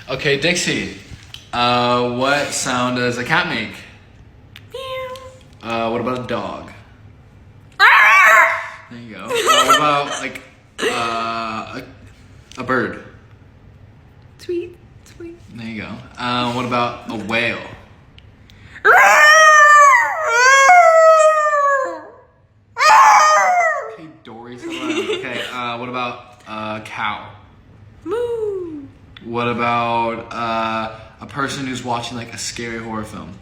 Okay, Dixie. What sound does a cat make? Meow. What about a dog? There you go. What about like a bird? Tweet, tweet. There you go. What about a whale? Okay, Dory's around. Okay, what about a cow? Moo. What about a person who's watching like a scary horror film?